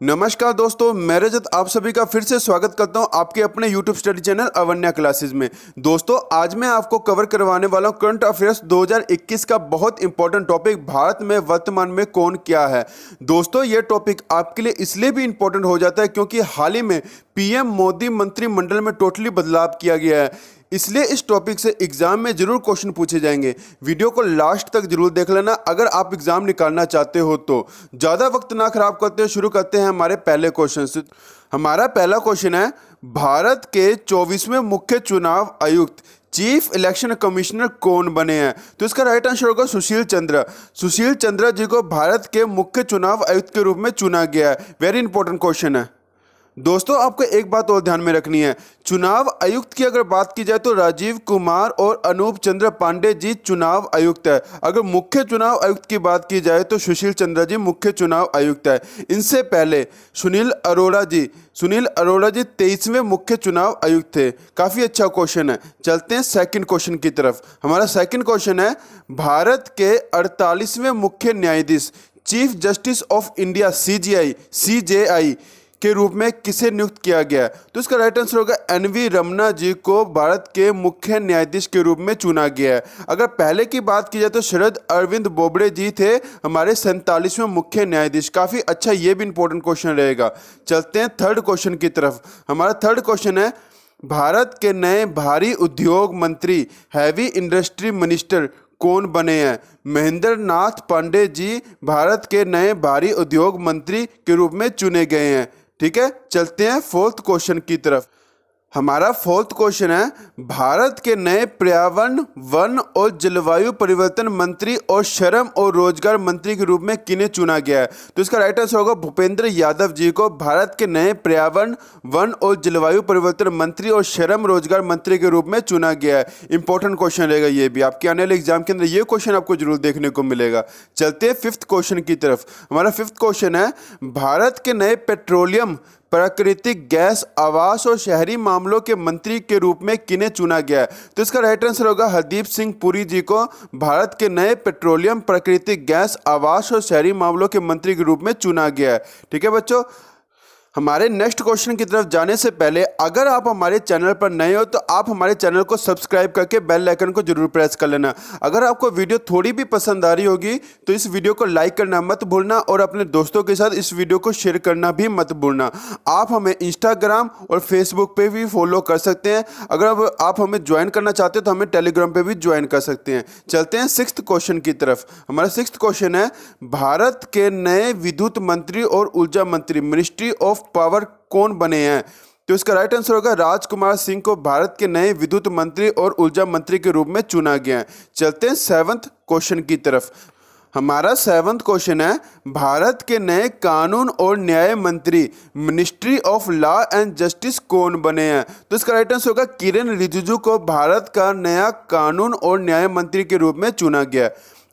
नमस्कार दोस्तों, मैं रजत आप सभी का फिर से स्वागत करता हूं आपके अपने YouTube study channel Avanya classes में। दोस्तों, आज मैं आपको कवर करवाने वाला हूं करंट अफेयर्स 2021 का बहुत इंपॉर्टेंट टॉपिक, भारत में वर्तमान में कौन क्या है। दोस्तों, ये टॉपिक आपके लिए इसलिए भी इंपॉर्टेंट हो जाता है क्योंकि हाल ही में पीएम मोदी मंत्रिमंडल में टोटली बदलाव किया गया है, इसलिए इस टॉपिक से एग्जाम में जरूर क्वेश्चन पूछे जाएंगे। वीडियो को लास्ट तक जरूर देख लेना अगर आप एग्जाम निकालना चाहते हो तो। ज़्यादा वक्त ना खराब करते हुए शुरू करते हैं हमारे पहले क्वेश्चन से। हमारा पहला क्वेश्चन है, भारत के 24वें मुख्य चुनाव आयुक्त चीफ इलेक्शन कमिश्नर कौन बने हैं? तो इसका राइट आंसर होगा सुशील चंद्रा। सुशील चंद्रा जी को भारत के मुख्य चुनाव आयुक्त के रूप में चुना गया है। वेरी इंपॉर्टेंट क्वेश्चन है। दोस्तों, आपको एक बात और ध्यान में रखनी है, चुनाव आयुक्त की अगर बात की जाए तो राजीव कुमार और अनूप चंद्र पांडे जी चुनाव आयुक्त है। अगर मुख्य चुनाव आयुक्त की बात की जाए तो सुशील चंद्रा जी मुख्य चुनाव आयुक्त है। इनसे पहले सुनील अरोड़ा जी 23वें मुख्य चुनाव आयुक्त थे। काफ़ी अच्छा क्वेश्चन है। चलते हैं सेकंड क्वेश्चन की तरफ। हमारा सेकंड क्वेश्चन है, भारत के 48वें मुख्य न्यायाधीश chief justice of India CJI के रूप में किसे नियुक्त किया गया? तो इसका राइट आंसर होगा NV रमन्ना जी को भारत के मुख्य न्यायाधीश के रूप में चुना गया है। अगर पहले की बात की जाए तो शरद अरविंद बोबड़े जी थे हमारे 47वें मुख्य न्यायाधीश। काफ़ी अच्छा, ये भी इंपॉर्टेंट क्वेश्चन रहेगा। चलते हैं थर्ड क्वेश्चन की तरफ। हमारा थर्ड क्वेश्चन है, भारत के नए भारी उद्योग मंत्री हैवी इंडस्ट्री मिनिस्टर कौन बने हैं? महेंद्र नाथ पांडे जी भारत के नए भारी उद्योग मंत्री के रूप में चुने गए हैं। ठीक है, चलते हैं फोर्थ क्वेश्चन की तरफ। हमारा फोर्थ क्वेश्चन है, भारत के नए पर्यावरण, वन और जलवायु परिवर्तन मंत्री और श्रम और रोजगार मंत्री के रूप में किन्हें चुना गया है? तो इसका राइट आंसर होगा भूपेंद्र यादव जी को भारत के नए पर्यावरण, वन और जलवायु परिवर्तन मंत्री और श्रम रोजगार मंत्री के रूप में चुना गया है। इंपॉर्टेंट क्वेश्चन रहेगा ये भी, आपके आने वाले एग्जाम के अंदर ये क्वेश्चन आपको जरूर देखने को मिलेगा। चलते हैं फिफ्थ क्वेश्चन की तरफ। हमारा फिफ्थ क्वेश्चन है, भारत के नए पेट्रोलियम, प्राकृतिक गैस, आवास और शहरी मामलों के मंत्री के रूप में किन्हें चुना गया है? तो इसका राइट आंसर होगा हरदीप सिंह पुरी जी को भारत के नए पेट्रोलियम, प्राकृतिक गैस, आवास और शहरी मामलों के मंत्री के रूप में चुना गया है। ठीक है बच्चों, हमारे नेक्स्ट क्वेश्चन की तरफ जाने से पहले अगर आप हमारे चैनल पर नए हो तो आप हमारे चैनल को सब्सक्राइब करके बेल आइकन को जरूर प्रेस कर लेना। अगर आपको वीडियो थोड़ी भी पसंद आ रही होगी तो इस वीडियो को लाइक करना मत भूलना और अपने दोस्तों के साथ इस वीडियो को शेयर करना भी मत भूलना। आप हमें इंस्टाग्राम और फेसबुक पे भी फॉलो कर सकते हैं। अगर आप हमें ज्वाइन करना चाहते हो तो हमें टेलीग्राम पे भी ज्वाइन कर सकते हैं। चलते हैं सिक्स्थ क्वेश्चन की तरफ। हमारा सिक्स्थ क्वेश्चन है, भारत के नए विद्युत मंत्री और ऊर्जा मंत्री, मिनिस्ट्री ऑफ पावर कौन बने हैं? तो इसका राइट आंसर होगा राजकुमार सिंह को भारत के नए विद्युत मंत्री और ऊर्जा मंत्री के रूप में चुना गया है। चलते हैं सेवंथ क्वेश्चन की तरफ। हमारा सेवंथ क्वेश्चन है, भारत के नए कानून और न्याय मंत्री, ministry of law and justice कौन बने हैं? तो इसका राइट आंसर होगा किरेन रिजिजू को भारत का नया कानून और न्याय मंत्री के रूप में चुना गया।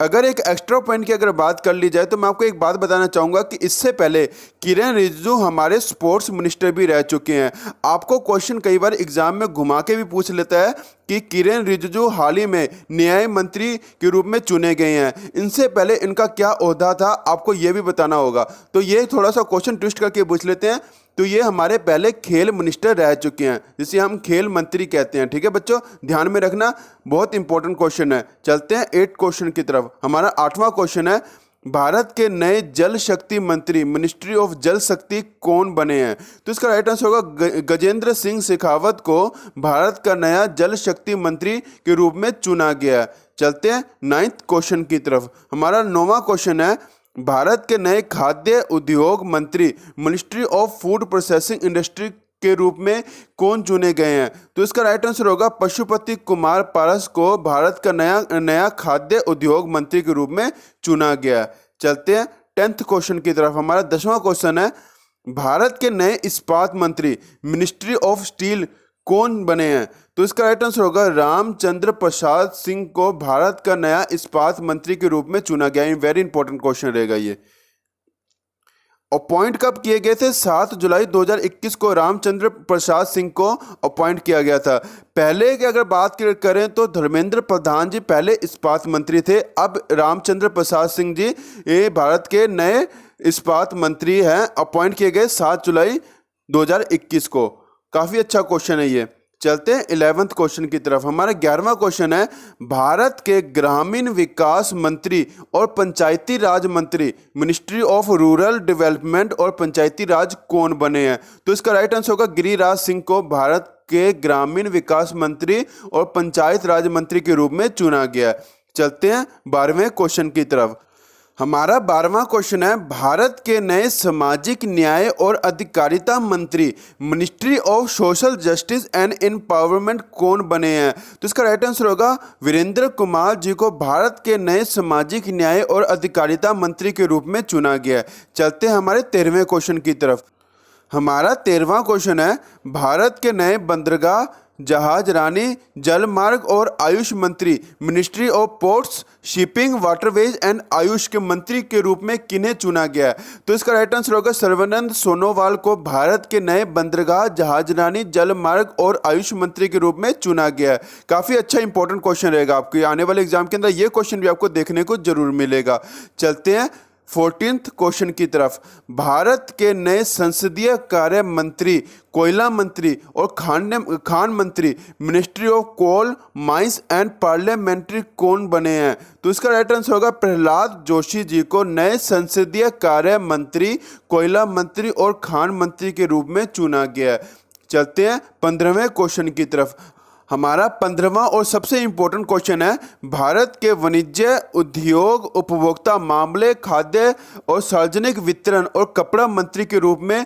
अगर एक एक्स्ट्रा पॉइंट की अगर बात कर ली जाए तो मैं आपको एक बात बताना चाहूँगा कि इससे पहले किरेन रिजिजू हमारे स्पोर्ट्स मिनिस्टर भी रह चुके हैं। आपको क्वेश्चन कई बार एग्जाम में घुमा के भी पूछ लेता है कि किरेन रिजिजू हाल ही में न्याय मंत्री के रूप में चुने गए हैं, इनसे पहले इनका क्या ओहदा था आपको ये भी बताना होगा। तो ये थोड़ा सा क्वेश्चन ट्विस्ट करके पूछ लेते हैं। तो ये हमारे पहले खेल मिनिस्टर रह चुके हैं, जिसे हम खेल मंत्री कहते हैं। ठीक है बच्चों, ध्यान में रखना, बहुत इंपॉर्टेंट क्वेश्चन है। चलते हैं 8th क्वेश्चन की तरफ। हमारा 8वां क्वेश्चन है, भारत के नए जल शक्ति मंत्री, मिनिस्ट्री ऑफ जल शक्ति कौन बने हैं? तो इसका राइट आंसर होगा गजेंद्र सिंह शेखावत को भारत का नया जल शक्ति मंत्री के रूप में चुना गया। चलते हैं 9th क्वेश्चन की तरफ। हमारा 9वां क्वेश्चन है, भारत के नए खाद्य उद्योग मंत्री, ministry of food processing industry के रूप में कौन चुने गए हैं? तो इसका राइट आंसर होगा पशुपति कुमार पारस को भारत का नया खाद्य उद्योग मंत्री के रूप में चुना गया। चलते हैं 10th क्वेश्चन की तरफ। हमारा 10वां क्वेश्चन है, भारत के नए इस्पात मंत्री, मिनिस्ट्री ऑफ स्टील कौन बने हैं? तो इसका राइट आंसर होगा रामचंद्र प्रसाद सिंह को भारत का नया इस्पात मंत्री के रूप में चुना गया। वेरी इंपॉर्टेंट क्वेश्चन रहेगा ये। अपॉइंट कब किए गए थे? 7 जुलाई 2021 को रामचंद्र प्रसाद सिंह को अपॉइंट किया गया था। पहले की अगर बात करें तो धर्मेंद्र प्रधान जी पहले इस्पात मंत्री थे। अब रामचंद्र प्रसाद सिंह जी ये भारत के नए इस्पात मंत्री हैं, अपॉइंट किए गए 7 जुलाई 2021 को। काफ़ी अच्छा क्वेश्चन है ये। चलते हैं 11th क्वेश्चन की तरफ। हमारा 11वां क्वेश्चन है, भारत के ग्रामीण विकास मंत्री और पंचायती राज मंत्री, मिनिस्ट्री ऑफ रूरल डेवलपमेंट और पंचायती राज कौन बने हैं? तो इसका राइट आंसर होगा गिरिराज सिंह को भारत के ग्रामीण विकास मंत्री और पंचायत राज मंत्री के रूप में चुना गया। चलते हैं 12वें क्वेश्चन की तरफ। हमारा 12वां क्वेश्चन है, भारत के नए सामाजिक न्याय और अधिकारिता मंत्री, ministry of social justice and empowerment कौन बने हैं? तो इसका राइट आंसर होगा वीरेंद्र कुमार जी को भारत के नए सामाजिक न्याय और अधिकारिता मंत्री के रूप में चुना गया। चलते हैं हमारे 13वें क्वेश्चन की तरफ। हमारा 13वां क्वेश्चन है, भारत के नए बंदरगाह, जहाज रानी, जल मार्ग और आयुष मंत्री, ministry of ports, shipping, waterways and Ayush के मंत्री के रूप में किन्हें चुना गया? तो इसका राइट आंसर होगा सर्बानंद सोनोवाल को भारत के नए बंदरगाह, जहाज रानी, जल मार्ग और आयुष मंत्री के रूप में चुना गया। काफ़ी अच्छा इंपॉर्टेंट क्वेश्चन रहेगा आपके आने वाले एग्जाम के अंदर, ये क्वेश्चन भी आपको देखने को जरूर मिलेगा। चलते हैं 14th क्वेश्चन की तरफ। भारत के नए संसदीय कार्य मंत्री, कोयला मंत्री और खान मंत्री, ministry of coal, mines and parliamentary कौन बने हैं? तो इसका राइट आंसर होगा प्रहलाद जोशी जी को नए संसदीय कार्य मंत्री, कोयला मंत्री और खान मंत्री के रूप में चुना गया। चलते हैं 15वें क्वेश्चन की तरफ। हमारा 15वां और सबसे इंपॉर्टेंट क्वेश्चन है, भारत के वाणिज्य, उद्योग, उपभोक्ता मामले, खाद्य और सार्वजनिक वितरण और कपड़ा मंत्री के रूप में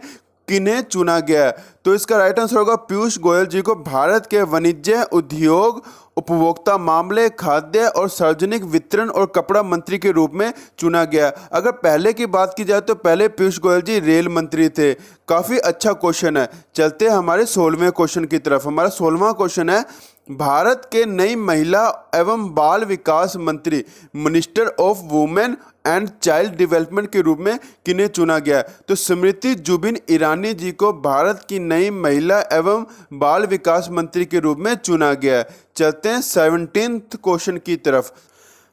किन्हें चुना गया है? तो इसका राइट आंसर होगा पीयूष गोयल जी को भारत के वाणिज्य, उद्योग, उपभोक्ता मामले, खाद्य और सार्वजनिक वितरण और कपड़ा मंत्री के रूप में चुना गया। अगर पहले की बात की जाए तो पहले पीयूष गोयल जी रेल मंत्री थे। काफ़ी अच्छा क्वेश्चन है। चलते हैं हमारे 16वें क्वेश्चन की तरफ। हमारा 16वां क्वेश्चन है, भारत के नई महिला एवं बाल विकास मंत्री, minister of women and child development के रूप में किन्हें चुना गया? तो स्मृति जुबिन ईरानी जी को भारत की नई महिला एवं बाल विकास मंत्री के रूप में चुना गया। चलते हैं 17th क्वेश्चन की तरफ।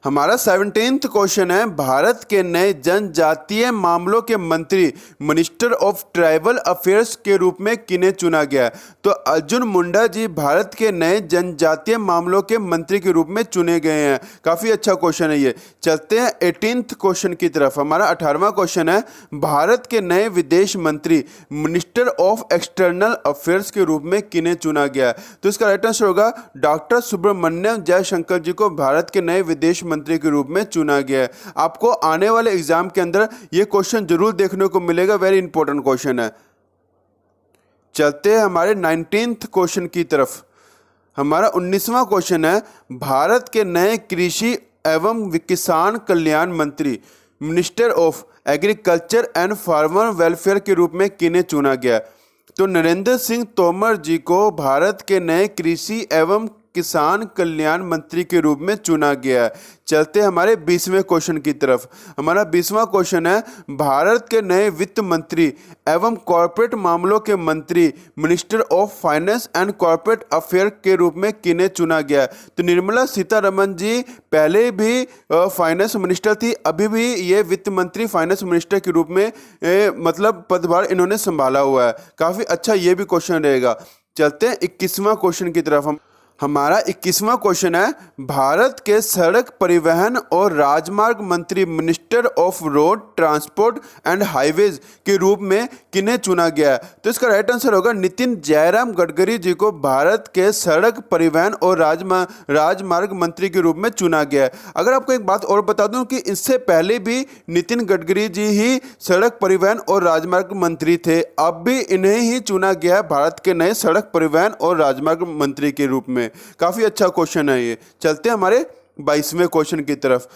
हमारा 17th क्वेश्चन है, भारत के नए जनजातीय मामलों के मंत्री, मिनिस्टर ऑफ ट्राइबल अफेयर्स के रूप में किन्हें चुना गया? तो अर्जुन मुंडा जी भारत के नए जनजातीय मामलों के मंत्री के रूप में चुने गए हैं। काफ़ी अच्छा क्वेश्चन है ये। चलते हैं 18th क्वेश्चन की तरफ। हमारा 18वां क्वेश्चन है, भारत के नए विदेश मंत्री, मिनिस्टर ऑफ एक्सटर्नल अफेयर्स के रूप में किन्हें चुना गया? तो इसका राइट आंसर होगा डॉक्टर सुब्रमण्यम जयशंकर जी को भारत के नए विदेश मंत्री के रूप में चुना गया है। आपको आने वाले एग्जाम के अंदर यह क्वेश्चन जरूर देखने को मिलेगा, वेरी इंपॉर्टेंट क्वेश्चन है। चलते हैं हमारे 19th क्वेश्चन की तरफ। हमारा 19वां क्वेश्चन है, भारत के नए कृषि एवं किसान कल्याण मंत्री, minister of agriculture and farmer welfare के रूप में किन्हें चुना गया? तो नरेंद्र सिंह तोमर जी को भारत के नए कृषि एवं किसान कल्याण मंत्री के रूप में चुना गया है। चलते हैं हमारे 20वें क्वेश्चन की तरफ। हमारा 20वां क्वेश्चन है, भारत के नए वित्त मंत्री एवं कॉर्पोरेट मामलों के मंत्री, minister of finance and corporate affair के रूप में किन्हें चुना गया? तो निर्मला सीतारमण जी पहले भी फाइनेंस मिनिस्टर थी, अभी भी ये वित्त मंत्री फाइनेंस मिनिस्टर के रूप में मतलब पदभार इन्होंने संभाला हुआ है। काफ़ी अच्छा ये भी क्वेश्चन रहेगा। चलते हैं 21वां क्वेश्चन की तरफ। हमारा 21वां क्वेश्चन है, भारत के सड़क परिवहन और राजमार्ग मंत्री, minister of road transport and highways के रूप में किन्हें चुना गया है? तो इसका राइट आंसर होगा नितिन जयराम गडकरी जी को भारत के सड़क परिवहन और राजमार्ग मंत्री के रूप में चुना गया है। अगर आपको एक बात और बता दूं कि इससे पहले भी नितिन गडकरी जी ही सड़क परिवहन और राजमार्ग मंत्री थे, अब भी इन्हें ही चुना गया है भारत के नए सड़क परिवहन और राजमार्ग मंत्री के रूप में। काफी अच्छा क्वेश्चन है ये। चलते हैं हमारे 22वें क्वेश्चन की तरफ।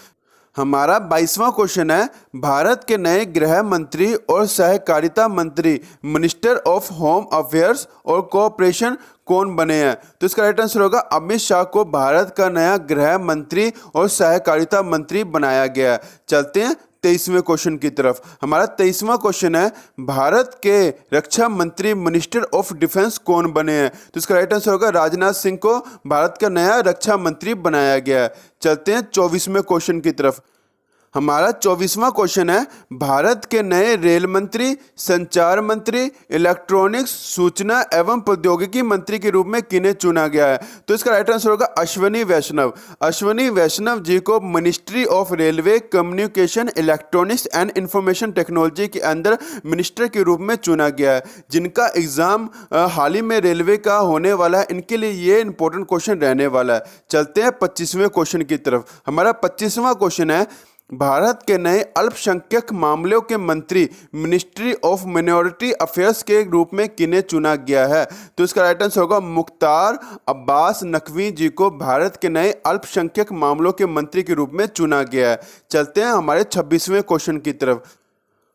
हमारा 22वां क्वेश्चन है, भारत के नए गृह मंत्री और सहकारिता मंत्री, मिनिस्टर ऑफ होम अफेयर्स और कोऑपरेशन कौन बने हैं? तो इसका राइट आंसर होगा अमित शाह को भारत का नया गृह मंत्री और सहकारिता मंत्री बनाया गया। चलते हैं 23वें क्वेश्चन की तरफ। हमारा 23वां क्वेश्चन है, भारत के रक्षा मंत्री मिनिस्टर ऑफ डिफेंस कौन बने हैं? तो इसका राइट आंसर होगा राजनाथ सिंह को भारत का नया रक्षा मंत्री बनाया गया है। चलते हैं 24वें क्वेश्चन की तरफ। हमारा 24वां क्वेश्चन है, भारत के नए रेल मंत्री, संचार मंत्री, इलेक्ट्रॉनिक्स, सूचना एवं प्रौद्योगिकी मंत्री के रूप में किन्हें चुना गया है? तो इसका राइट आंसर होगा अश्विनी वैष्णव। अश्विनी वैष्णव जी को ministry of railway, communication, electronics and information technology के अंदर मिनिस्टर के रूप में चुना गया है। जिनका एग्जाम हाल ही में रेलवे का होने वाला है, इनके लिए ये इंपॉर्टेंट क्वेश्चन रहने वाला है। चलते हैं 25वें क्वेश्चन की तरफ। हमारा 25वां क्वेश्चन है, भारत के नए अल्पसंख्यक मामलों के मंत्री, मिनिस्ट्री ऑफ माइनॉरिटी अफेयर्स के रूप में किन्हें चुना गया है? तो इसका राइट आंसर होगा मुख्तार अब्बास नकवी जी को भारत के नए अल्पसंख्यक मामलों के मंत्री के रूप में चुना गया है। चलते हैं हमारे 26वें क्वेश्चन की तरफ।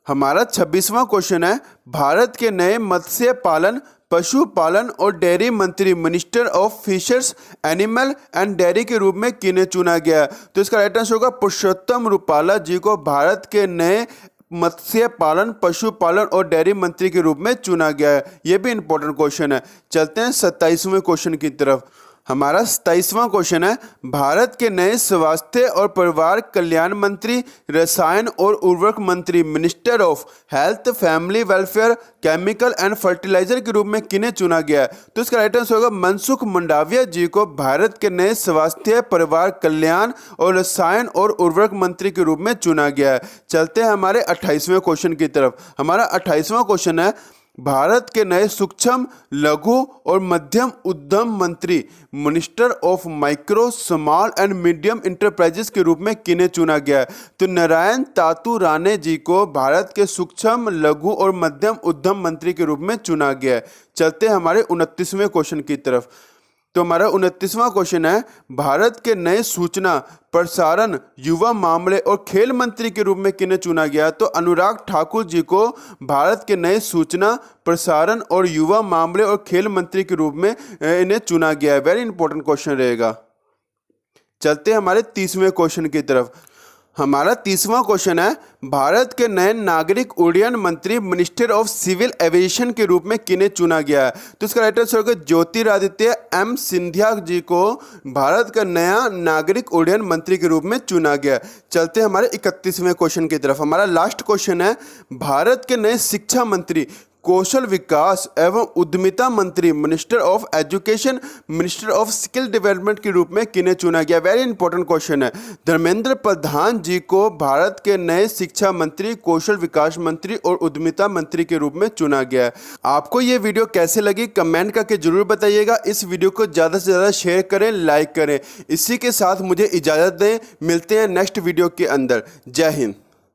हमारा 26वां क्वेश्चन है, भारत के नए मत्स्य पालन, पशुपालन और डेयरी मंत्री, minister of fishers, animal and dairy के रूप में किन्हें चुना गया? तो इसका राइट आंसर होगा पुरुषोत्तम रूपाला जी को भारत के नए मत्स्य पालन, पशुपालन और डेयरी मंत्री के रूप में चुना गया है। यह भी इंपॉर्टेंट क्वेश्चन है। चलते हैं 27वें क्वेश्चन की तरफ। हमारा 27वां क्वेश्चन है, भारत के नए स्वास्थ्य और परिवार कल्याण मंत्री, रसायन और उर्वरक मंत्री, minister of health, family welfare, chemical and fertiliser के रूप में किन्हें चुना गया है? तो इसका राइट आंसर होगा मनसुख मंडाविया जी को भारत के नए स्वास्थ्य, परिवार कल्याण और रसायन और उर्वरक मंत्री के रूप में चुना गया है। चलते हैं हमारे 28वें क्वेश्चन की तरफ। हमारा 28वां क्वेश्चन है, भारत के नए सूक्ष्म, लघु और मध्यम उद्यम मंत्री, minister of micro, small and medium enterprises के रूप में किन्हें चुना गया है? तो नारायण तातू राणे जी को भारत के सूक्ष्म, लघु और मध्यम उद्यम मंत्री के रूप में चुना गया है। चलते हैं हमारे 29वें क्वेश्चन की तरफ। तो हमारा 29वां क्वेश्चन है, भारत के नए सूचना, प्रसारण, युवा मामले और खेल मंत्री के रूप में किन्हें चुना गया? तो अनुराग ठाकुर जी को भारत के नए सूचना, प्रसारण और युवा मामले और खेल मंत्री के रूप में इन्हें चुना गया है। वेरी इंपॉर्टेंट क्वेश्चन रहेगा। चलते हैं हमारे 30वें क्वेश्चन की तरफ। हमारा 30वां क्वेश्चन है, भारत के नए नागरिक उड्डयन मंत्री, मिनिस्टर ऑफ सिविल एविएशन के रूप में किन्हें चुना गया है? तो इसका राइट आंसर होगा ज्योतिरादित्य एम सिंधिया जी को भारत का नया नागरिक उड्डयन मंत्री के रूप में चुना गया। चलते हैं हमारे 31वें क्वेश्चन की तरफ। हमारा लास्ट क्वेश्चन है, भारत के नए शिक्षा मंत्री, कौशल विकास एवं उद्यमिता मंत्री, minister of education, minister of skill development के रूप में किन्हें चुना गया? वेरी इंपॉर्टेंट क्वेश्चन है। धर्मेंद्र प्रधान जी को भारत के नए शिक्षा मंत्री, कौशल विकास मंत्री और उद्यमिता मंत्री के रूप में चुना गया है। आपको ये वीडियो कैसे लगी कमेंट करके जरूर बताइएगा। इस वीडियो को ज़्यादा से ज़्यादा शेयर करें, लाइक करें। इसी के साथ मुझे इजाज़त दें, मिलते हैं नेक्स्ट वीडियो के अंदर। जय हिंद।